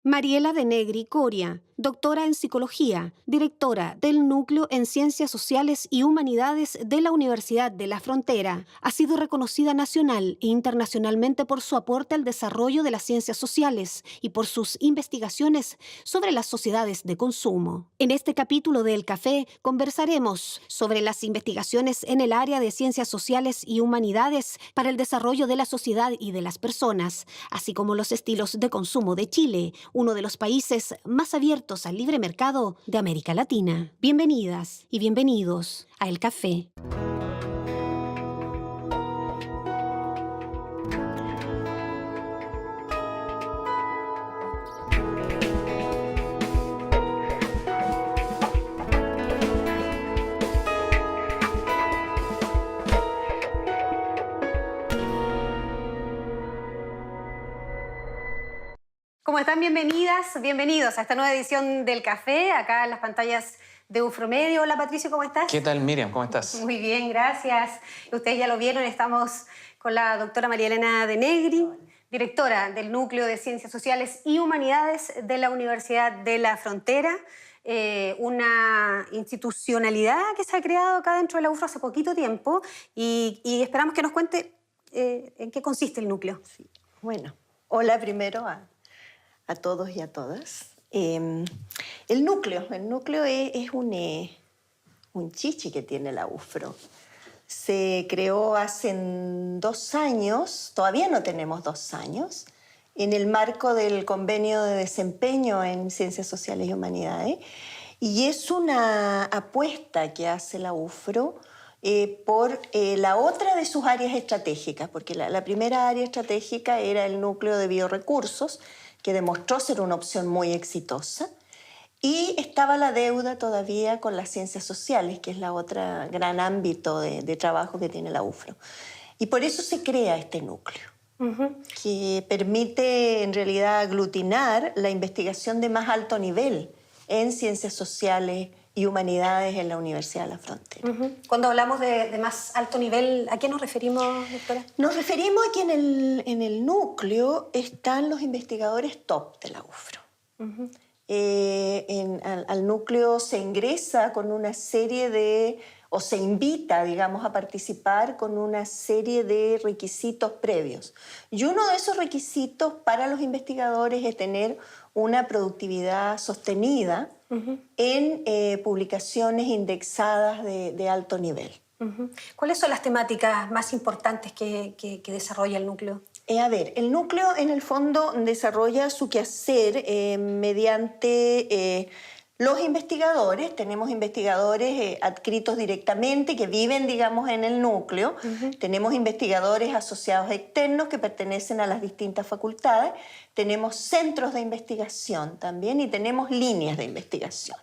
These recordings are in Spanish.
Mariela de Negri Coria, doctora en Psicología, directora del Núcleo en Ciencias Sociales y Humanidades de la Universidad de la Frontera, ha sido reconocida nacional e internacionalmente por su aporte al desarrollo de las ciencias sociales y por sus investigaciones sobre las sociedades de consumo. En este capítulo de El Café conversaremos sobre las investigaciones en el área de ciencias sociales y humanidades para el desarrollo de la sociedad y de las personas, así como los estilos de consumo de Chile, uno de los países más abiertos al libre mercado de América Latina. Bienvenidas y bienvenidos a El Café. ¿Cómo están? Bienvenidas, bienvenidos a esta nueva edición del Café, acá en las pantallas de Ufromedio. Hola Patricio, ¿cómo estás? ¿Qué tal, Miriam? ¿Cómo estás? Muy bien, gracias. Ustedes ya lo vieron, estamos con la doctora María Elena de Negri, directora del Núcleo de Ciencias Sociales y Humanidades de la Universidad de la Frontera, una institucionalidad que se ha creado acá dentro de la UFRO hace poquito tiempo y esperamos que nos cuente en qué consiste el núcleo. Sí. Bueno, hola primero a todos y a todas. El núcleo es un chichi que tiene la UFRO. Se creó hace 2 años, todavía no tenemos 2 años, en el marco del convenio de desempeño en Ciencias Sociales y Humanidades. Y es una apuesta que hace la UFRO por la otra de sus áreas estratégicas, porque la primera área estratégica era el núcleo de biorecursos, que demostró ser una opción muy exitosa, y estaba la deuda todavía con las ciencias sociales, que es la otra gran ámbito de trabajo que tiene la UFRO. Y por eso se crea este núcleo, que permite en realidad aglutinar la investigación de más alto nivel en ciencias sociales y humanidades en la Universidad de la Frontera. Cuando hablamos de más alto nivel, ¿a qué nos referimos, doctora? Nos referimos a que en el núcleo están los investigadores top de la UFRO. Al núcleo se ingresa con una serie o se invita, digamos, a participar con una serie de requisitos previos. Y uno de esos requisitos para los investigadores es tener una productividad sostenida en publicaciones indexadas de alto nivel. ¿Cuáles son las temáticas más importantes que desarrolla el núcleo? A ver, el núcleo en el fondo desarrolla su quehacer mediante los investigadores. Tenemos investigadores adscritos directamente que viven, digamos, en el núcleo. Tenemos investigadores asociados externos que pertenecen a las distintas facultades. Tenemos centros de investigación también y tenemos líneas de investigación.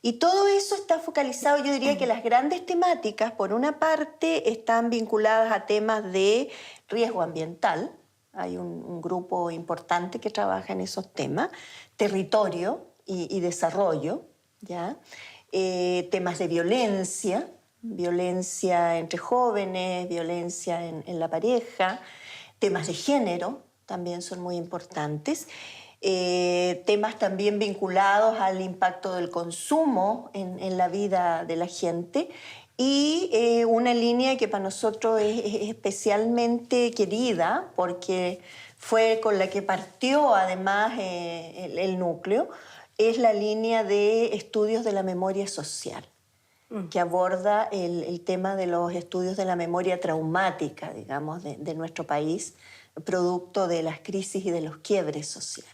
Y todo eso está focalizado, yo diría que las grandes temáticas, por una parte, están vinculadas a temas de riesgo ambiental. Hay un grupo importante que trabaja en esos temas. Territorio y desarrollo, ¿ya? Temas de violencia, violencia entre jóvenes, violencia en la pareja. Temas de género también son muy importantes. Temas también vinculados al impacto del consumo en la vida de la gente y una línea que para nosotros es especialmente querida porque fue con la que partió además el núcleo, es la línea de estudios de la memoria social, que aborda el tema de los estudios de la memoria traumática, digamos, de nuestro país, producto de las crisis y de los quiebres sociales.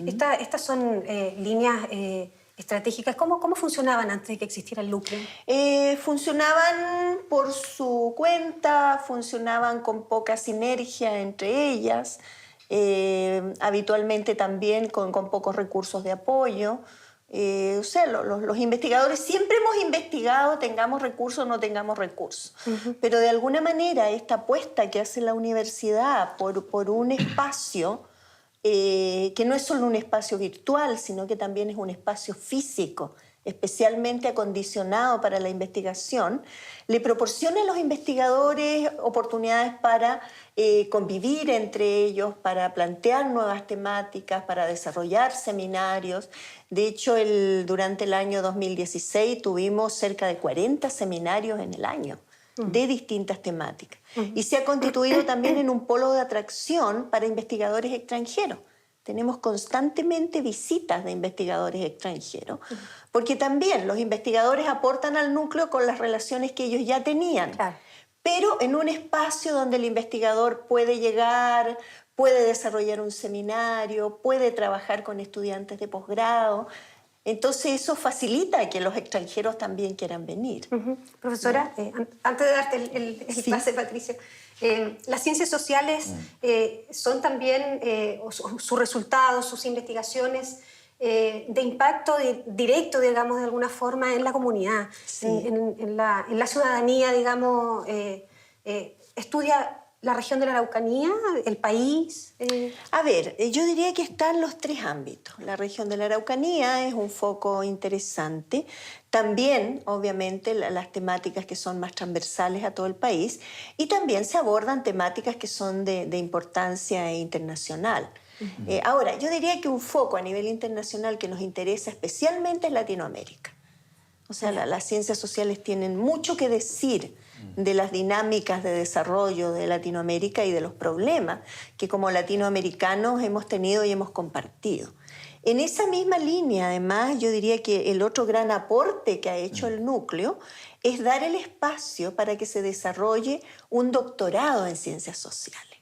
Estas son líneas estratégicas. ¿Cómo funcionaban antes de que existiera el núcleo? Funcionaban por su cuenta, funcionaban con poca sinergia entre ellas, habitualmente también con pocos recursos de apoyo. O sea, los investigadores siempre hemos investigado, tengamos recursos o no tengamos recursos. Pero de alguna manera esta apuesta que hace la universidad por un espacio que no es solo un espacio virtual, sino que también es un espacio físico especialmente acondicionado para la investigación, le proporciona a los investigadores oportunidades para convivir entre ellos, para plantear nuevas temáticas, para desarrollar seminarios. De hecho, durante el año 2016 tuvimos cerca de 40 seminarios en el año de distintas temáticas. Y se ha constituido también en un polo de atracción para investigadores extranjeros. Tenemos constantemente visitas de investigadores extranjeros, porque también los investigadores aportan al núcleo con las relaciones que ellos ya tenían, claro, pero en un espacio donde el investigador puede llegar, puede desarrollar un seminario, puede trabajar con estudiantes de posgrado. Entonces eso facilita que los extranjeros también quieran venir. Profesora, antes de darte el pase, Patricio, las ciencias sociales son también, sus resultados, sus investigaciones, de impacto directo, digamos, de alguna forma en la comunidad, sí, en la ciudadanía, digamos, estudia la región de la Araucanía, el país. A ver, yo diría que están los tres ámbitos. La región de la Araucanía es un foco interesante. También, obviamente, las temáticas que son más transversales a todo el país. Y también se abordan temáticas que son de importancia internacional. Ahora, yo diría que un foco a nivel internacional que nos interesa especialmente es Latinoamérica. O sea, las ciencias sociales tienen mucho que decir de las dinámicas de desarrollo de Latinoamérica y de los problemas que como latinoamericanos hemos tenido y hemos compartido. En esa misma línea, además, yo diría que el otro gran aporte que ha hecho el núcleo es dar el espacio para que se desarrolle un doctorado en ciencias sociales.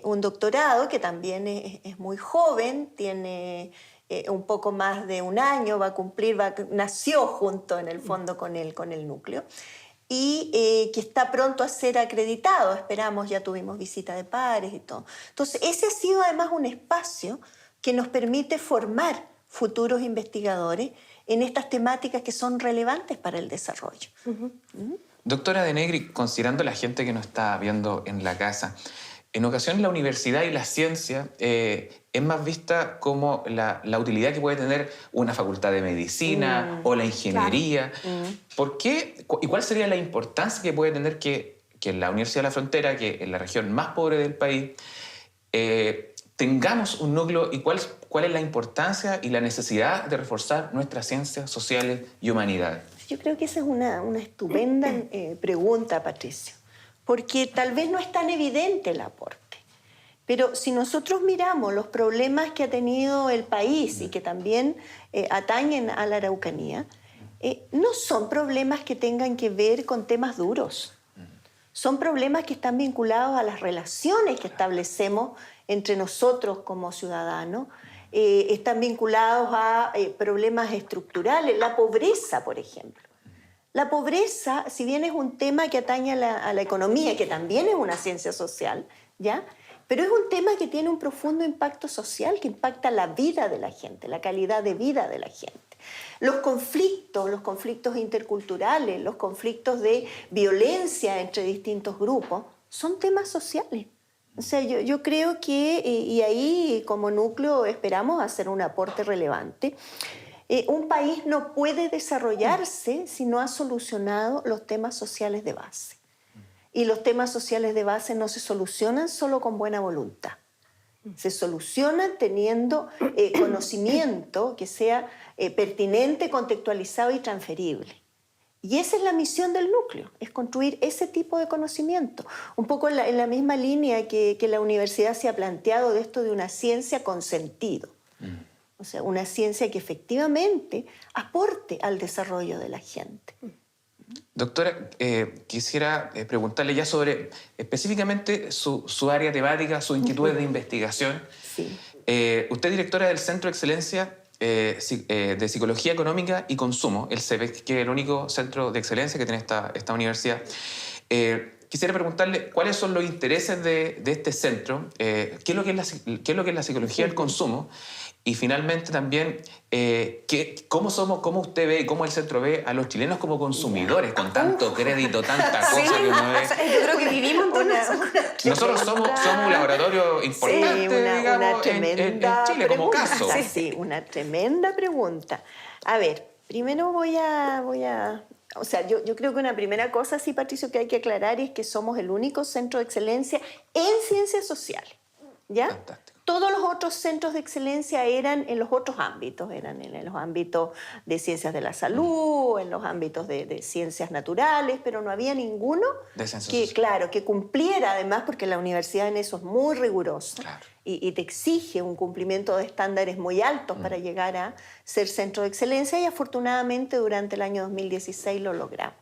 Un doctorado que también es muy joven, tiene un poco más de un año, nació junto en el fondo con el núcleo, y que está pronto a ser acreditado, esperamos, ya tuvimos visita de pares y todo. Entonces, ese ha sido además un espacio que nos permite formar futuros investigadores en estas temáticas que son relevantes para el desarrollo. Doctora De Negri, considerando la gente que nos está viendo en la casa, en ocasiones la universidad y la ciencia es más vista como la utilidad que puede tener una facultad de medicina o la ingeniería. Claro. ¿Por qué? ¿Y cuál sería la importancia que puede tener que en la Universidad de la Frontera, que en la región más pobre del país, tengamos un núcleo y cuál es la importancia y la necesidad de reforzar nuestras ciencias sociales y humanidades? Yo creo que esa es una estupenda pregunta, Patricio, porque tal vez no es tan evidente el aporte. Pero si nosotros miramos los problemas que ha tenido el país y que también atañen a la Araucanía, no son problemas que tengan que ver con temas duros. Son problemas que están vinculados a las relaciones que establecemos entre nosotros como ciudadanos, están vinculados a problemas estructurales, la pobreza, por ejemplo. La pobreza, si bien es un tema que atañe a la economía, que también es una ciencia social, ¿ya?, pero es un tema que tiene un profundo impacto social, que impacta la vida de la gente, la calidad de vida de la gente. Los conflictos interculturales, los conflictos de violencia entre distintos grupos, son temas sociales. O sea, yo creo que, y ahí como núcleo esperamos hacer un aporte relevante, un país no puede desarrollarse si no ha solucionado los temas sociales de base. Y los temas sociales de base no se solucionan solo con buena voluntad. Se solucionan teniendo conocimiento que sea pertinente, contextualizado y transferible. Y esa es la misión del núcleo, es construir ese tipo de conocimiento. Un poco en la misma línea que la universidad se ha planteado de esto de una ciencia con sentido. O sea, una ciencia que efectivamente aporte al desarrollo de la gente. Doctora, quisiera preguntarle ya sobre específicamente su área temática, sus inquietudes de investigación. Sí. Usted es directora del Centro de Excelencia de Psicología Económica y Consumo, el CEPEC, que es el único centro de excelencia que tiene esta universidad. Quisiera preguntarle cuáles son los intereses de este centro, qué es lo que es la psicología del consumo, y finalmente también cómo usted ve y cómo el centro ve a los chilenos como consumidores, con tanto crédito, tanta cosa que uno ve. Yo creo que vivimos Nosotros somos un laboratorio importante, digamos, una tremenda en Chile, como pregunta. caso. Sí, una tremenda pregunta. A ver, Primero o sea, yo creo que una primera cosa, sí, Patricio, que hay que aclarar es que somos el único centro de excelencia en ciencias sociales, ¿ya? Fantástico. Todos los otros centros de excelencia eran en los otros ámbitos, eran en los ámbitos de ciencias de la salud, en los ámbitos de ciencias naturales, pero no había ninguno que cumpliera, además, porque la universidad en eso es muy rigurosa. Claro. Y te exige un cumplimiento de estándares muy altos para llegar a ser centro de excelencia, y afortunadamente durante el año 2016 lo logramos.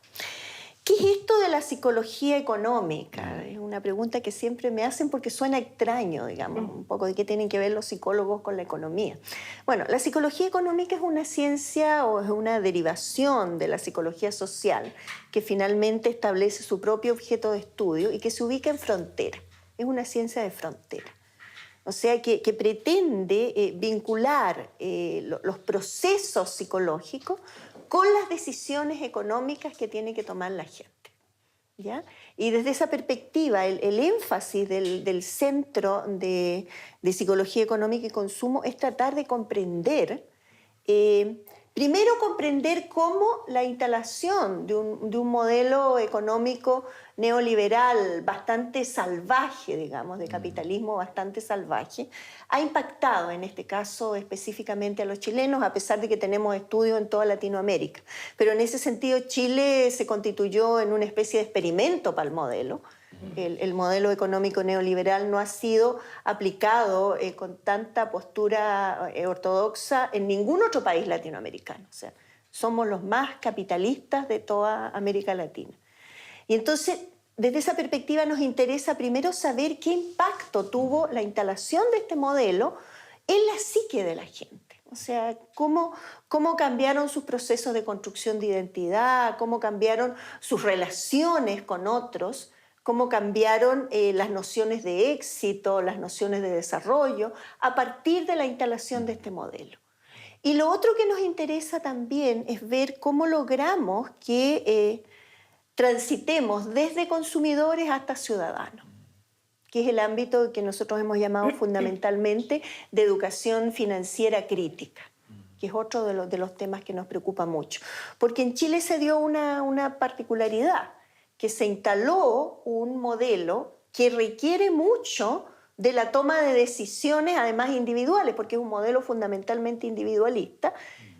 ¿Qué es esto de la psicología económica? Es una pregunta que siempre me hacen porque suena extraño, digamos, un poco de qué tienen que ver los psicólogos con la economía. Bueno, la psicología económica es una ciencia o es una derivación de la psicología social que finalmente establece su propio objeto de estudio y que se ubica en frontera. Es una ciencia de frontera. O sea, que pretende vincular los procesos psicológicos con las decisiones económicas que tiene que tomar la gente, ¿ya? Y desde esa perspectiva, el énfasis del Centro de Psicología Económica y Consumo es tratar de comprender, primero comprender cómo la instalación de un modelo económico neoliberal bastante salvaje, digamos, de capitalismo bastante salvaje, ha impactado en este caso específicamente a los chilenos, a pesar de que tenemos estudios en toda Latinoamérica. Pero en ese sentido Chile se constituyó en una especie de experimento para el modelo. El modelo económico neoliberal no ha sido aplicado con tanta postura ortodoxa en ningún otro país latinoamericano. O sea, somos los más capitalistas de toda América Latina. Y entonces, desde esa perspectiva nos interesa primero saber qué impacto tuvo la instalación de este modelo en la psique de la gente. O sea, cómo cambiaron sus procesos de construcción de identidad, cómo cambiaron sus relaciones con otros, cómo cambiaron las nociones de éxito, las nociones de desarrollo, a partir de la instalación de este modelo. Y lo otro que nos interesa también es ver cómo logramos que transitemos desde consumidores hasta ciudadanos, que es el ámbito que nosotros hemos llamado fundamentalmente de educación financiera crítica, que es otro de los temas que nos preocupa mucho. Porque en Chile se dio una particularidad, que se instaló un modelo que requiere mucho de la toma de decisiones, además individuales, porque es un modelo fundamentalmente individualista,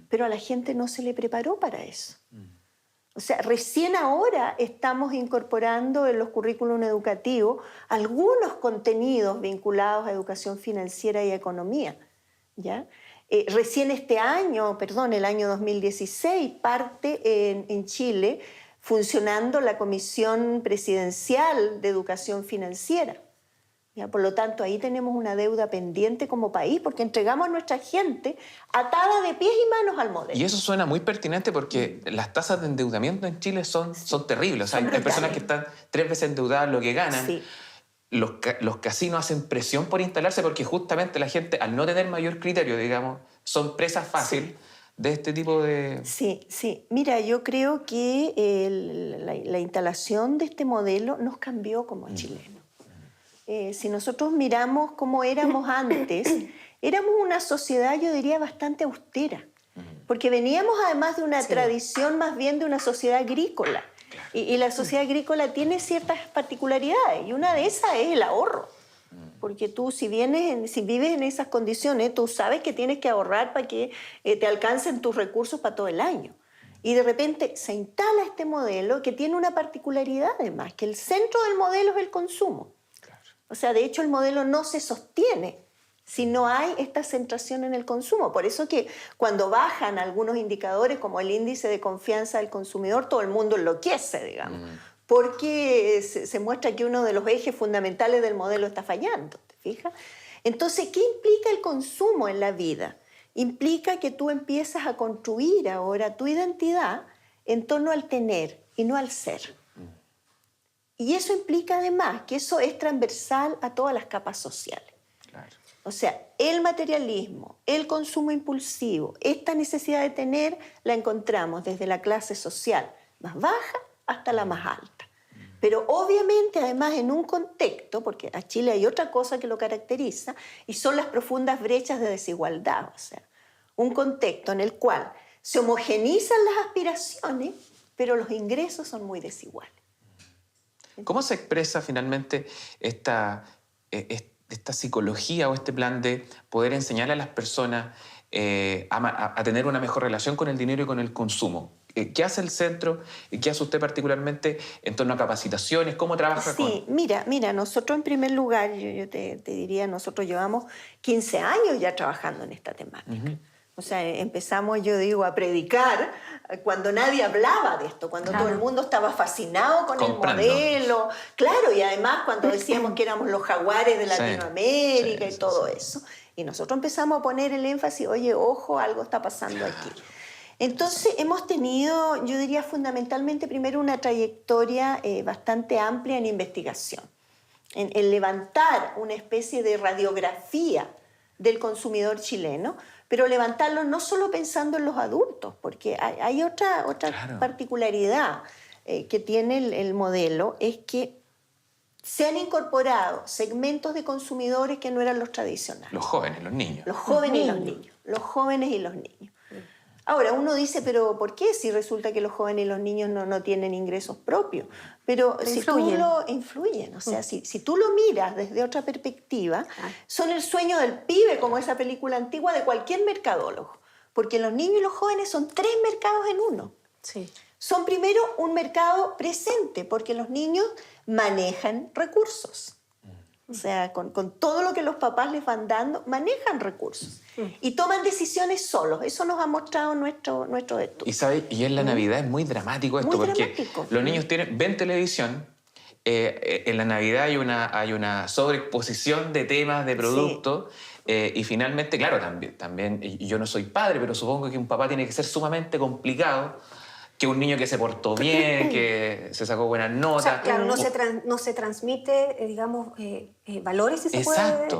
pero a la gente no se le preparó para eso. O sea, recién ahora estamos incorporando en los currículums educativos algunos contenidos vinculados a educación financiera y a economía, ¿ya? Recién este año, el año 2016, parte en Chile funcionando la Comisión Presidencial de Educación Financiera. ¿Ya? Por lo tanto, ahí tenemos una deuda pendiente como país porque entregamos a nuestra gente atada de pies y manos al modelo. Y eso suena muy pertinente porque las tasas de endeudamiento en Chile son terribles. O sea, hay personas que están 3 veces endeudadas lo que ganan. Sí. Los casinos hacen presión por instalarse porque justamente la gente, al no tener mayor criterio, digamos, son presas fáciles de este tipo de... Sí. Mira, yo creo que la instalación de este modelo nos cambió como chilenos. Si nosotros miramos cómo éramos antes, éramos una sociedad, yo diría, bastante austera, porque veníamos además de una tradición más bien de una sociedad agrícola, y la sociedad agrícola tiene ciertas particularidades, y una de esas es el ahorro, porque tú si vives en esas condiciones, tú sabes que tienes que ahorrar para que te alcancen tus recursos para todo el año. Y de repente se instala este modelo que tiene una particularidad además, que el centro del modelo es el consumo. O sea, de hecho el modelo no se sostiene si no hay esta centración en el consumo. Por eso que cuando bajan algunos indicadores como el índice de confianza del consumidor, todo el mundo enloquece, digamos, porque se muestra que uno de los ejes fundamentales del modelo está fallando, ¿te fijas? Entonces, ¿qué implica el consumo en la vida? Implica que tú empiezas a construir ahora tu identidad en torno al tener y no al ser. Y eso implica además que eso es transversal a todas las capas sociales. Claro. O sea, el materialismo, el consumo impulsivo, esta necesidad de tener la encontramos desde la clase social más baja hasta la más alta. Pero obviamente además en un contexto, porque a Chile hay otra cosa que lo caracteriza, y son las profundas brechas de desigualdad. O sea, un contexto en el cual se homogenizan las aspiraciones, pero los ingresos son muy desiguales. ¿Cómo se expresa finalmente esta psicología o este plan de poder enseñar a las personas a tener una mejor relación con el dinero y con el consumo? ¿Qué hace el centro y qué hace usted particularmente en torno a capacitaciones? ¿Cómo trabaja con...? Sí, mira, nosotros en primer lugar, yo te diría, nosotros llevamos 15 años ya trabajando en esta temática. O sea, empezamos, yo digo, a predicar cuando nadie hablaba de esto, cuando todo el mundo estaba fascinado con el modelo. Claro, y además cuando decíamos que éramos los jaguares de Latinoamérica y todo eso. Y nosotros empezamos a poner el énfasis, oye, ojo, algo está pasando aquí. Entonces hemos tenido, yo diría fundamentalmente, primero una trayectoria bastante amplia en investigación, en levantar una especie de radiografía del consumidor chileno, pero levantarlo no solo pensando en los adultos, porque hay otra particularidad que tiene el modelo, es que se han incorporado segmentos de consumidores que no eran los tradicionales. Los jóvenes, los niños. Los jóvenes y los niños. Los jóvenes y los niños. Ahora, uno dice, pero ¿por qué si resulta que los jóvenes y los niños no tienen ingresos propios? Pero si tú lo influyen, o sea, si tú lo miras desde otra perspectiva, son el sueño del pibe, como esa película antigua de cualquier mercadólogo. Porque los niños y los jóvenes son 3 mercados en uno. Sí. Son primero un mercado presente, porque los niños manejan recursos. O sea, con todo lo que los papás les van dando, manejan recursos. Y toman decisiones solos. Eso nos ha mostrado nuestro estudio. Y en la Navidad es muy dramático esto, porque dramático. Los niños ven televisión, en la Navidad hay una sobreexposición de temas, de productos, y finalmente, claro, también, y yo no soy padre, pero supongo que un papá tiene que ser sumamente complicado, que un niño que se portó bien, que se sacó buenas notas. O sea, claro, no se transmite, digamos, valores, si se puede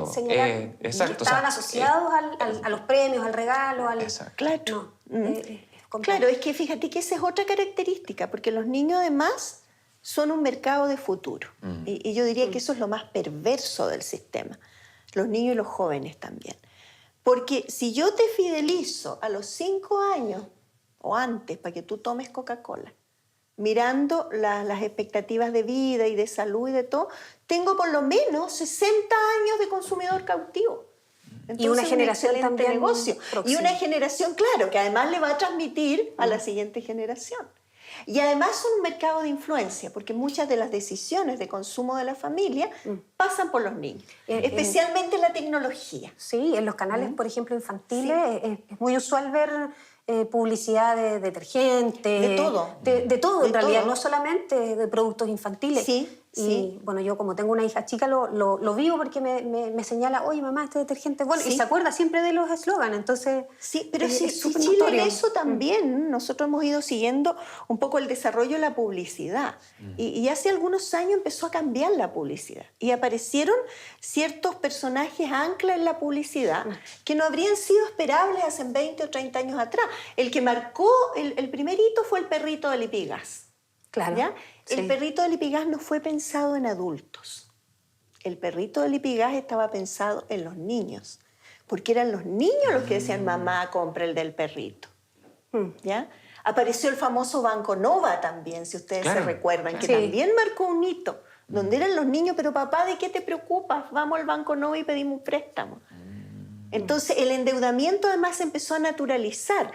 señalar, exacto, que estaban asociados a los premios, al regalo, al... Exacto. Claro. No, Claro, es que fíjate que esa es otra característica, porque los niños además son un mercado de futuro. Y yo diría que eso es lo más perverso del sistema. Los niños y los jóvenes también. Porque si yo te fidelizo a los 5 años o antes para que tú tomes Coca-Cola, mirando las expectativas de vida y de salud y de todo, tengo por lo menos 60 años de consumidor cautivo. Entonces, y una generación un también negocio. próxima. Y una generación, claro, que además le va a transmitir a la siguiente generación. Y además son un mercado de influencia, porque muchas de las decisiones de consumo de la familia pasan por los niños, especialmente en la tecnología. Sí, en los canales, por ejemplo, infantiles, es muy usual ver publicidad de detergente. De todo. De todo, en realidad, todo. no solamente de productos infantiles. Sí. Y bueno, yo como tengo una hija chica lo vivo porque me señala, oye mamá, este detergente, bueno, y se acuerda siempre de los eslogans, entonces... Sí, pero si súper Chile notorio. en eso también, nosotros hemos ido siguiendo un poco el desarrollo de la publicidad. Y hace algunos años empezó a cambiar la publicidad. Y aparecieron ciertos personajes ancla en la publicidad que no habrían sido esperables hace 20 o 30 años atrás. El que marcó el primer hito fue el perrito de Lipigas. Claro. ¿Ya? Sí. El perrito de Lipigas no fue pensado en adultos. El perrito de Lipigas estaba pensado en los niños, porque eran los niños los que decían, mamá, compra el del perrito. ¿Ya? Apareció el famoso Banco Nova también, si ustedes se recuerdan, que también marcó un hito, donde eran los niños, pero papá, ¿de qué te preocupas? Vamos al Banco Nova y pedimos un préstamo. Entonces, el endeudamiento además se empezó a naturalizar.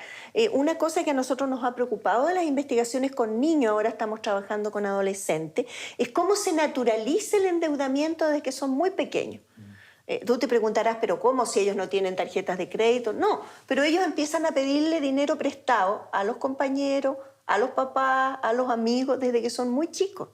Una cosa que a nosotros nos ha preocupado de las investigaciones con niños, ahora estamos trabajando con adolescentes, es cómo se naturaliza el endeudamiento desde que son muy pequeños. Tú te preguntarás, ¿pero cómo si ellos no tienen tarjetas de crédito? No, pero ellos empiezan a pedirle dinero prestado a los compañeros, a los papás, a los amigos, desde que son muy chicos.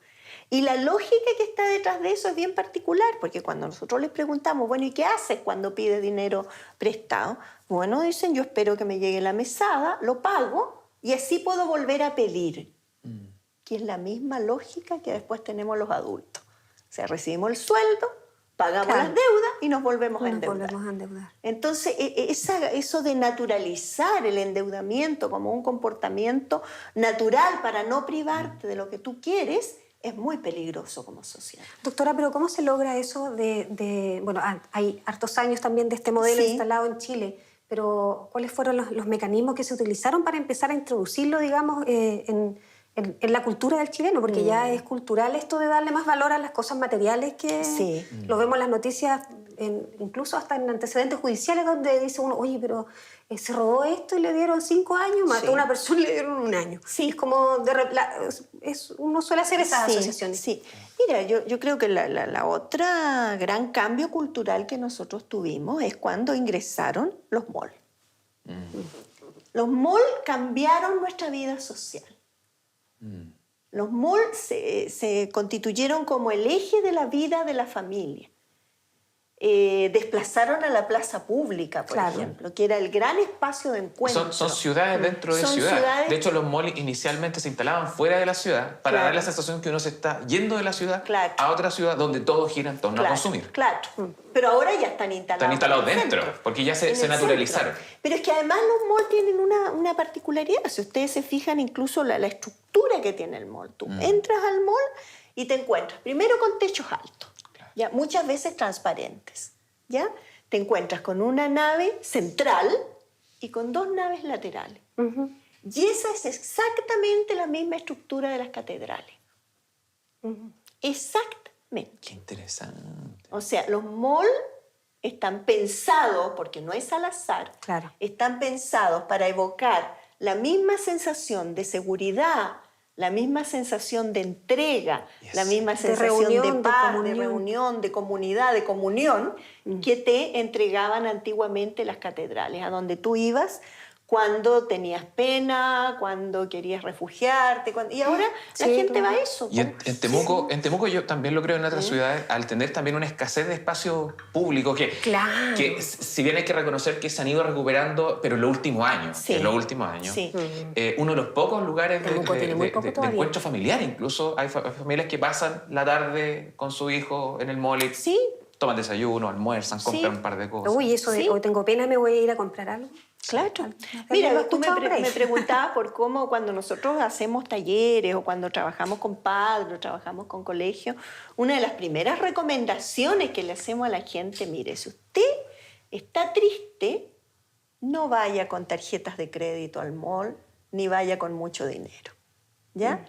Y la lógica que está detrás de eso es bien particular, porque cuando nosotros les preguntamos, bueno, ¿y qué haces cuando pides dinero prestado? Bueno, dicen, yo espero que me llegue la mesada, lo pago y así puedo volver a pedir. Que es la misma lógica que después tenemos los adultos. O sea, recibimos el sueldo, pagamos las deudas y nos volvemos a endeudar. Entonces, eso de naturalizar el endeudamiento como un comportamiento natural para no privarte de lo que tú quieres, es muy peligroso como sociedad. Doctora, pero ¿cómo se logra eso bueno, hay hartos años también de este modelo instalado en Chile, pero ¿cuáles fueron los mecanismos que se utilizaron para empezar a introducirlo, digamos, en la cultura del chileno? Porque ya es cultural esto de darle más valor a las cosas materiales que Sí. lo vemos en las noticias, incluso hasta en antecedentes judiciales donde dice uno, oye, pero se robó esto y le dieron 5 años, mató a una persona y le dieron 1 año. Sí. Es como, uno suele hacer esas asociaciones. Sí. Mira, yo creo que la otra gran cambio cultural que nosotros tuvimos es cuando ingresaron los malls. Los malls cambiaron nuestra vida social. Los malls se constituyeron como el eje de la vida de la familia. Desplazaron a la plaza pública, por ejemplo, que era el gran espacio de encuentro. Son ciudades dentro de ciudades. De hecho, los malls inicialmente se instalaban fuera de la ciudad para dar la sensación que uno se está yendo de la ciudad a otra ciudad donde todos giran en torno a consumir. Claro, pero ahora ya están instalados. Están instalados dentro, porque ya se naturalizaron. Pero es que además los malls tienen una particularidad. Si ustedes se fijan, incluso la estructura que tiene el mall. Tú entras al mall y te encuentras primero con techos altos. ¿Ya? Muchas veces transparentes, ¿ya? Te encuentras con una nave central y con 2 naves laterales. Y esa es exactamente la misma estructura de las catedrales. Exactamente. Qué interesante. O sea, los malls están pensados, porque no es al azar, están pensados para evocar la misma sensación de seguridad, la misma sensación de entrega, la misma sensación de paz, de reunión, de comunidad, de comunión, que te entregaban antiguamente las catedrales, a donde tú ibas cuando tenías pena, cuando querías refugiarte, y ahora la gente va a eso. Y en Temuco yo también lo creo en otras ciudades, al tener también una escasez de espacio público que si bien hay que reconocer que se han ido recuperando, pero en los últimos años, uno de los pocos lugares de encuentro familiar, incluso hay familias que pasan la tarde con su hijo en el mall y toman desayuno, almuerzan, compran un par de cosas. Uy, eso de hoy tengo pena, me voy a ir a comprar algo. Claro. Mira, tú me preguntabas por cómo cuando nosotros hacemos talleres o cuando trabajamos con padres o trabajamos con colegios, una de las primeras recomendaciones que le hacemos a la gente, mire, si usted está triste, no vaya con tarjetas de crédito al mall, ni vaya con mucho dinero, ¿ya?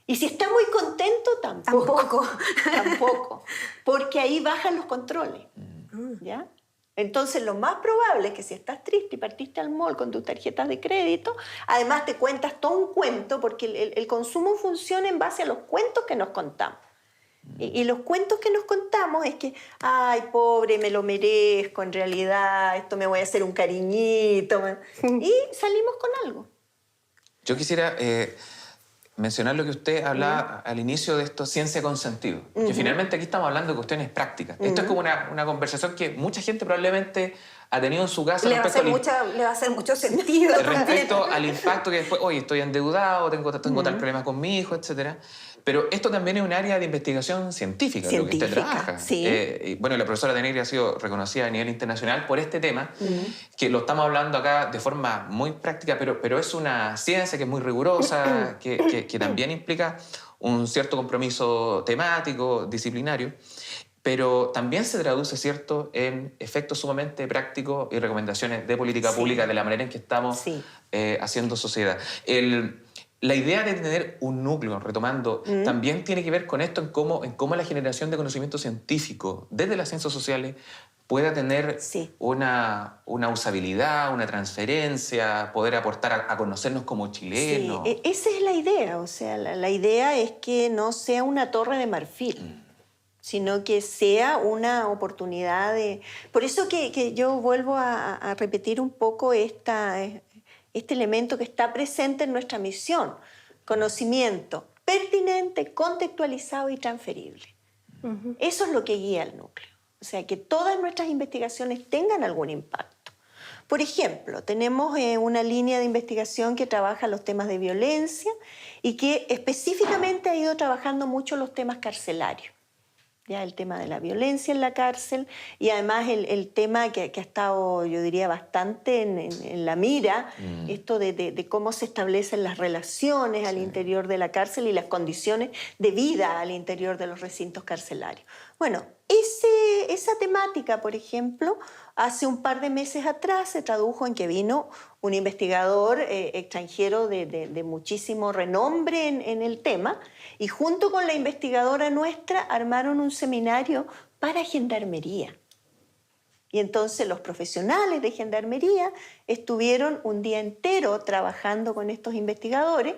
Y si está muy contento, tampoco. Porque ahí bajan los controles, ¿ya? Entonces, lo más probable es que si estás triste y partiste al mall con tus tarjetas de crédito, además te cuentas todo un cuento, porque el consumo funciona en base a los cuentos que nos contamos. Y los cuentos que nos contamos es que, ay, pobre, me lo merezco, en realidad, esto me voy a hacer un cariñito. Y salimos con algo. Yo quisiera mencionar lo que usted hablaba al inicio de esto, ciencia con sentido. Que finalmente aquí estamos hablando de cuestiones prácticas. Esto es como una conversación que mucha gente probablemente ha tenido en su casa. Le va a hacer mucho sentido. Respecto al impacto que después, oye, estoy endeudado, tengo tal problema con mi hijo, etc. Pero esto también es un área de investigación científica, lo que usted trabaja. Y bueno, la profesora Denegri ha sido reconocida a nivel internacional por este tema, que lo estamos hablando acá de forma muy práctica, pero es una ciencia que es muy rigurosa, que también implica un cierto compromiso temático, disciplinario, pero también se traduce, ¿cierto?, en efectos sumamente prácticos y recomendaciones de política pública de la manera en que estamos haciendo sociedad. La idea de tener un núcleo, retomando, también tiene que ver con esto, en cómo la generación de conocimiento científico desde las ciencias sociales pueda tener una usabilidad, una transferencia, poder aportar a conocernos como chilenos. Sí, esa es la idea. O sea, la idea es que no sea una torre de marfil, sino que sea una oportunidad de... Por eso que yo vuelvo a repetir un poco este elemento que está presente en nuestra misión: conocimiento pertinente, contextualizado y transferible. Eso es lo que guía el núcleo. O sea, que todas nuestras investigaciones tengan algún impacto. Por ejemplo, tenemos una línea de investigación que trabaja los temas de violencia y que específicamente ha ido trabajando mucho los temas carcelarios. Ya el tema de la violencia en la cárcel y además el tema que ha estado, yo diría, bastante en la mira, esto de cómo se establecen las relaciones al interior de la cárcel y las condiciones de vida al interior de los recintos carcelarios. Bueno, esa temática, por ejemplo, hace un par de meses atrás se tradujo en que vino un investigador extranjero de muchísimo renombre en el tema, y junto con la investigadora nuestra armaron un seminario para gendarmería. Y entonces los profesionales de gendarmería estuvieron un día entero trabajando con estos investigadores,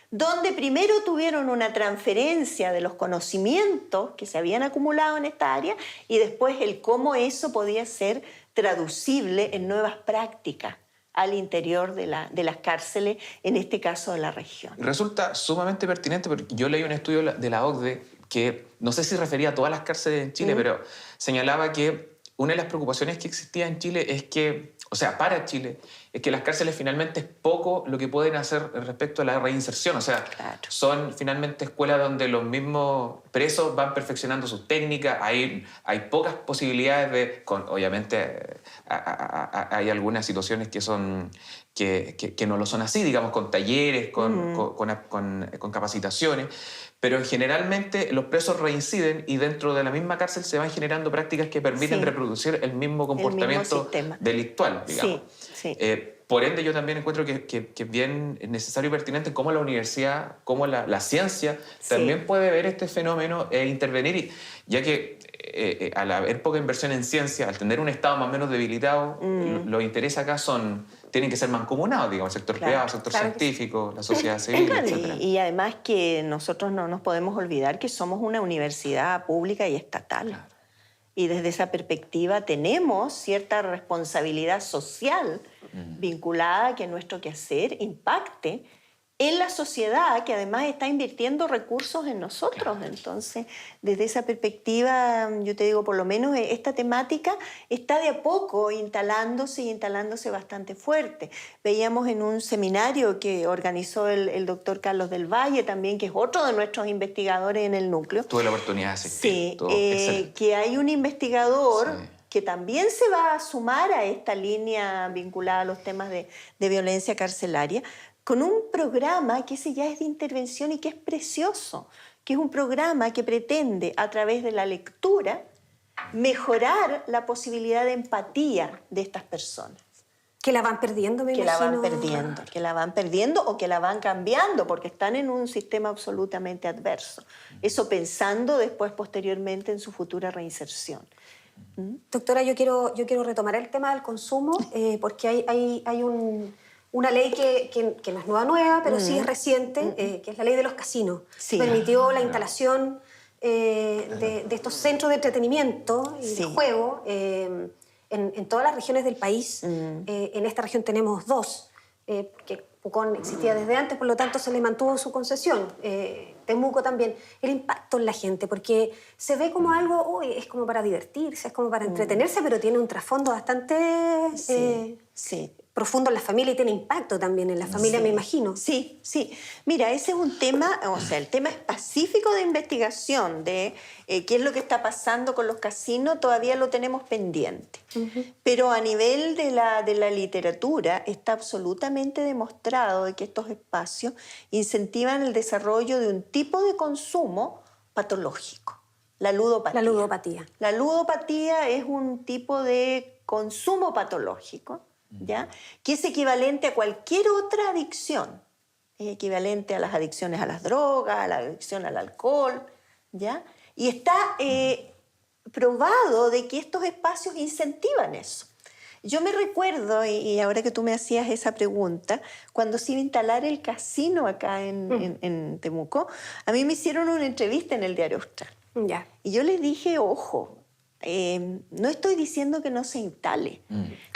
donde primero tuvieron una transferencia de los conocimientos que se habían acumulado en esta área y después el cómo eso podía ser traducible en nuevas prácticas al interior de las cárceles, en este caso de la región. Resulta sumamente pertinente porque yo leí un estudio de la OCDE que no sé si refería a todas las cárceles en Chile, pero señalaba que una de las preocupaciones que existía en Chile es que, o sea, para Chile, es que las cárceles finalmente es poco lo que pueden hacer respecto a la reinserción. O sea, Claro. son finalmente escuelas donde los mismos presos van perfeccionando sus técnicas, hay pocas posibilidades de... obviamente hay algunas situaciones que son... Que no lo son así, digamos, con talleres, con capacitaciones, pero generalmente los presos reinciden y dentro de la misma cárcel se van generando prácticas que permiten reproducir el mismo comportamiento sistema delictual, digamos. Sí. Por ende, yo también encuentro que es bien necesario y pertinente cómo la universidad, cómo la ciencia también puede ver este fenómeno e intervenir, ya que al haber poca inversión en ciencia, al tener un Estado más o menos debilitado, los intereses acá tienen que ser mancomunados, digamos, el sector privado, el sector científico, la sociedad civil, etc. Y además que nosotros no nos podemos olvidar que somos una universidad pública y estatal. Claro. Y desde esa perspectiva tenemos cierta responsabilidad social vinculada a que nuestro quehacer impacte en la sociedad, que además está invirtiendo recursos en nosotros. Entonces, desde esa perspectiva, yo te digo, por lo menos esta temática está de a poco instalándose bastante fuerte. Veíamos en un seminario que organizó el doctor Carlos del Valle también, que es otro de nuestros investigadores en el núcleo. Tuve la oportunidad de asistir. Sí, que hay un investigador que también se va a sumar a esta línea vinculada a los temas de violencia carcelaria, con un programa que ese ya es de intervención y que es precioso, que es un programa que pretende, a través de la lectura, mejorar la posibilidad de empatía de estas personas. Que la van perdiendo, me imagino. Que la van perdiendo o que la van cambiando, porque están en un sistema absolutamente adverso. Eso pensando después, posteriormente, en su futura reinserción. Doctora, yo quiero retomar el tema del consumo, porque hay una ley que no es nueva, pero sí es reciente, que es la ley de los casinos. Sí. Permitió la instalación de estos centros de entretenimiento y de juego en todas las regiones del país. En esta región tenemos 2, porque Pucón existía desde antes, por lo tanto se le mantuvo su concesión. Temuco también. El impacto en la gente, porque se ve como algo, es como para divertirse, es como para entretenerse, pero tiene un trasfondo bastante profundo en la familia y tiene impacto también en la familia, me imagino. Sí. Mira, ese es un tema, o sea, el tema específico de investigación de qué es lo que está pasando con los casinos, todavía lo tenemos pendiente. Pero a nivel de la literatura está absolutamente demostrado de que estos espacios incentivan el desarrollo de un tipo de consumo patológico, la ludopatía. La ludopatía es un tipo de consumo patológico, ¿ya? Que es equivalente a cualquier otra adicción. Es equivalente a las adicciones a las drogas, a la adicción al alcohol, ¿ya? Y está probado de que estos espacios incentivan eso. Yo me recuerdo, y ahora que tú me hacías esa pregunta, cuando se iba a instalar el casino acá en Temuco, a mí me hicieron una entrevista en el Diario Austral. Ya. Y yo les dije, ojo, no estoy diciendo que no se instale,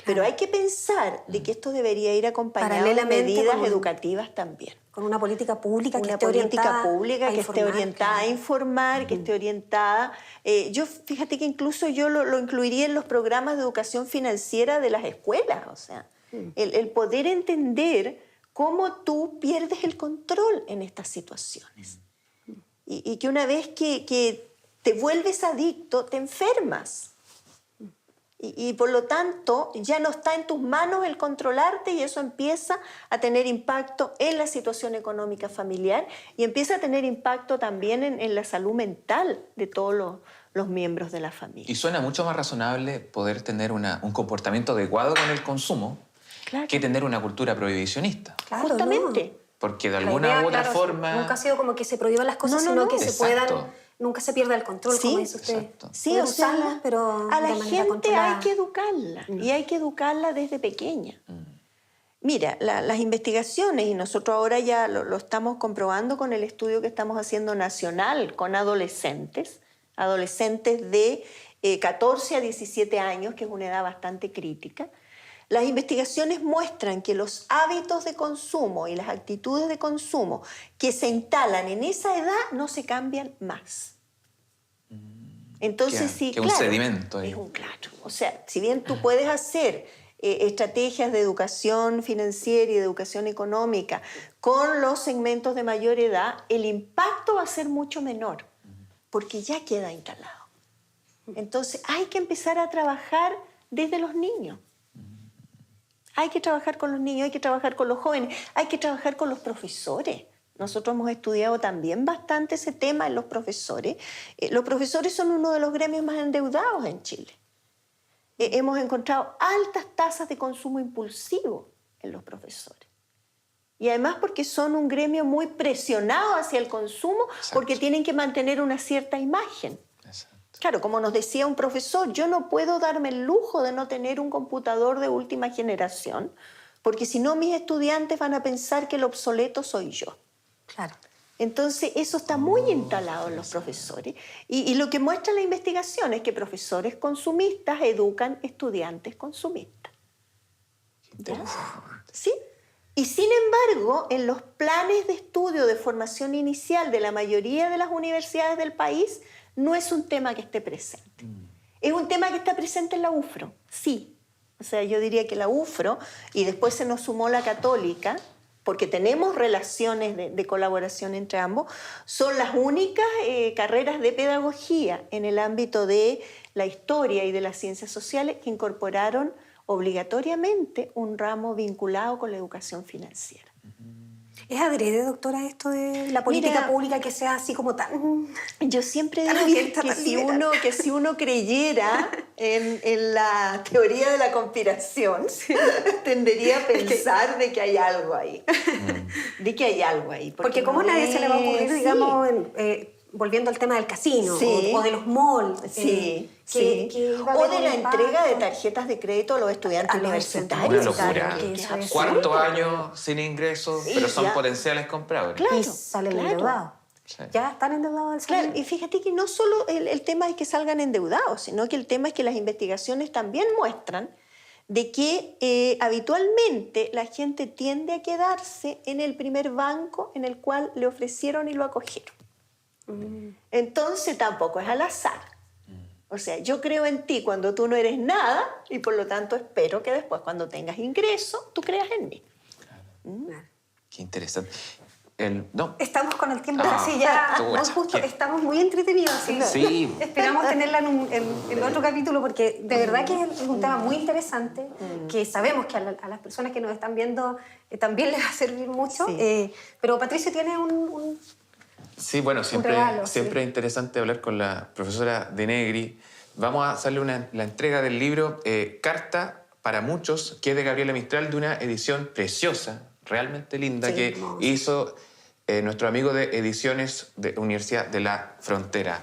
pero hay que pensar de que esto debería ir acompañado de medidas educativas también. Con una política pública que esté orientada a informar, que esté orientada. Fíjate que incluso yo lo incluiría en los programas de educación financiera de las escuelas, o sea, el poder entender cómo tú pierdes el control en estas situaciones. Y que una vez que te vuelves adicto, te enfermas. Y por lo tanto, ya no está en tus manos el controlarte y eso empieza a tener impacto en la situación económica familiar y empieza a tener impacto también en la salud mental de todos los miembros de la familia. Y suena mucho más razonable poder tener un comportamiento adecuado con el consumo Claro. que tener una cultura prohibicionista. Claro, Justamente. Porque de La alguna idea, u otra claro, forma... nunca ha sido como que se prohíban las cosas, No, sino no. que se Exacto. puedan, nunca se pierda el control, Sí, como dice usted. exacto. Sí, Poder o sea, usarlas, pero a la de manera gente controlada. hay que educarla y hay que educarla desde pequeña. Mira, las investigaciones, y nosotros ahora ya lo estamos comprobando con el estudio que estamos haciendo nacional con adolescentes de 14 a 17 años, que es una edad bastante crítica. Las investigaciones muestran que los hábitos de consumo y las actitudes de consumo que se instalan en esa edad no se cambian más. Entonces, sí, que un claro, sedimento ahí. es un claro. O sea, si bien tú puedes hacer estrategias de educación financiera y de educación económica con los segmentos de mayor edad, el impacto va a ser mucho menor, porque ya queda instalado. Entonces, hay que empezar a trabajar desde los niños. Hay que trabajar con los niños, hay que trabajar con los jóvenes, hay que trabajar con los profesores. Nosotros hemos estudiado también bastante ese tema en los profesores. Los profesores son uno de los gremios más endeudados en Chile. Hemos encontrado altas tasas de consumo impulsivo en los profesores. Y además porque son un gremio muy presionado hacia el consumo, Exacto. porque tienen que mantener una cierta imagen. Exacto. Claro, como nos decía un profesor, yo no puedo darme el lujo de no tener un computador de última generación, porque si no mis estudiantes van a pensar que el obsoleto soy yo. Claro. Entonces, eso está muy instalado en los profesores. Y lo que muestra la investigación es que profesores consumistas educan estudiantes consumistas. Interesante. ¿Sí? Y sin embargo, en los planes de estudio de formación inicial de la mayoría de las universidades del país, no es un tema que esté presente. Es un tema que está presente en la UFRO, sí. O sea, yo diría que la UFRO, y después se nos sumó la Católica, porque tenemos relaciones de colaboración entre ambos, son las únicas carreras de pedagogía en el ámbito de la historia y de las ciencias sociales que incorporaron obligatoriamente un ramo vinculado con la educación financiera. ¿Es adrede, doctora, esto de la política Mira, pública que sea así como tan... Yo siempre Tan digo abierta, que tan si liberal. que si uno creyera en la teoría de la conspiración, tendería a pensar de que hay algo ahí. De que hay algo ahí. Porque como a nadie se le va a ocurrir, sí. digamos, volviendo al tema del casino Sí. o de los malls. Sí, que iba a o haber de un la impacto. entrega de tarjetas de crédito a los estudiantes A los universitarios. Una locura. Que es Eso es ¿Cuántos absurdo. años sin ingresos? Sí, pero son ya. potenciales compradores. Claro, Y salen claro. endeudados. Sí. Ya están endeudados al salir. Claro, y fíjate que no solo el tema es que salgan endeudados, sino que el tema es que las investigaciones también muestran de que habitualmente la gente tiende a quedarse en el primer banco en el cual le ofrecieron y lo acogieron. Entonces tampoco es al azar. O sea, yo creo en ti cuando tú no eres nada y por lo tanto espero que después cuando tengas ingreso tú creas en mí. Claro. Qué interesante. No. Estamos con el tiempo Ah, así ya, chucha, muy justo, ¿qué? estamos muy entretenidos. Así que Sí. esperamos tenerla en otro capítulo porque de verdad que es un tema muy interesante que sabemos que a las personas que nos están viendo también les va a servir mucho. Sí. Pero Patricio tiene un Sí, bueno, siempre, regalo, siempre sí. es interesante hablar con la profesora De Negri. Vamos a hacerle la entrega del libro Carta para Muchos, que es de Gabriela Mistral, de una edición preciosa, realmente linda, Sí, que hermosa. hizo nuestro amigo de Ediciones de Universidad de la Frontera.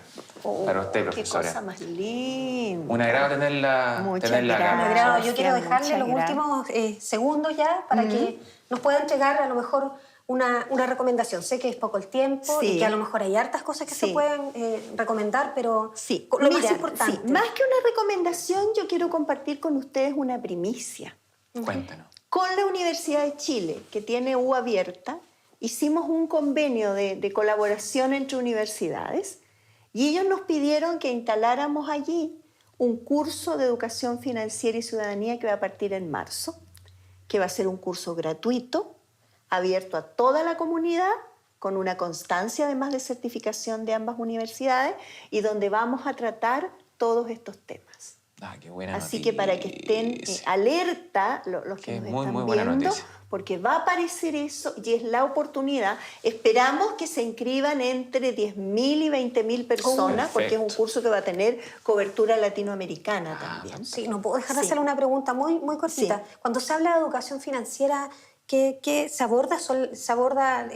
Para usted, Qué profesora. cosa más linda. Un agrado tenerla, Muchas tenerla acá. Un gracias. agrado. Yo quiero Muchas dejarle los gracias. últimos segundos ya para que nos pueda entregar a lo mejor una recomendación. Sé que es poco el tiempo Sí. y que a lo mejor hay hartas cosas que se Sí. pueden recomendar, pero Sí, lo más mira, importante. sí, más que una recomendación, yo quiero compartir con ustedes una primicia. Cuéntanos. Con la Universidad de Chile, que tiene U abierta, hicimos un convenio de colaboración entre universidades y ellos nos pidieron que instaláramos allí un curso de educación financiera y ciudadanía que va a partir en marzo, que va a ser un curso gratuito, abierto a toda la comunidad, con una constancia además de certificación de ambas universidades y donde vamos a tratar todos estos temas. Ah, qué buena Así noticia. que para que estén alerta los que Qué nos muy, están muy buena viendo, noticia. porque va a aparecer eso y es la oportunidad. Esperamos que se inscriban entre 10.000 y 20.000 personas, porque es un perfecto. curso que va a tener cobertura latinoamericana también. Sí, no puedo dejar de Sí. hacerle una pregunta muy cortita. Sí. Cuando se habla de educación financiera, ¿qué se aborda? ¿Se aborda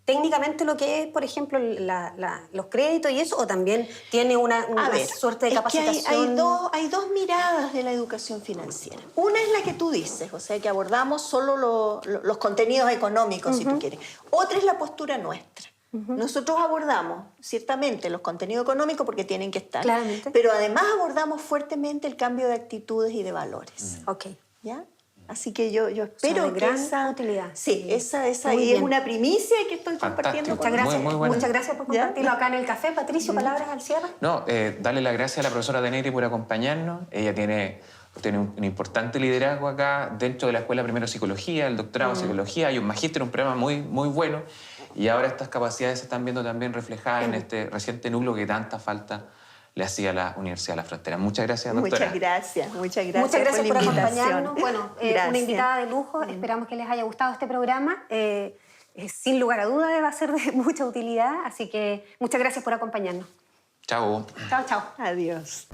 técnicamente lo que es, por ejemplo, los créditos y eso? ¿O también tiene una A ver, suerte de es que capacitación? hay dos miradas de la educación financiera. Una es la que tú dices, o sea, que abordamos solo los contenidos económicos, si tú quieres. Otra es la postura nuestra. Nosotros abordamos, ciertamente, los contenidos económicos porque tienen que estar, Claramente. pero además abordamos fuertemente el cambio de actitudes y de valores. Ok. ¿Ya? Así que yo espero de que gran esa utilidad. Sí, esa Muy y es bien. una primicia que estoy compartiendo Fantástico. con Muchas gracias, Muy bueno. muchas gracias por ¿Ya? compartirlo acá en el café. Patricio, palabras al cierre. No, darle las gracias a la profesora Denegri por acompañarnos. Ella tiene un importante liderazgo acá dentro de la escuela, primero psicología, el doctorado en psicología, hay un magíster, un programa muy bueno. Y ahora estas capacidades se están viendo también reflejadas en este reciente núcleo que tanta falta le hacía a la Universidad de la Frontera. Muchas gracias, doctora. Muchas gracias Muchas gracias por la invitación. acompañarnos. Bueno, Gracias. una invitada de lujo. Esperamos que les haya gustado este programa. Sin lugar a dudas va a ser de mucha utilidad. Así que muchas gracias por acompañarnos. Chao. Chao, chao. Adiós.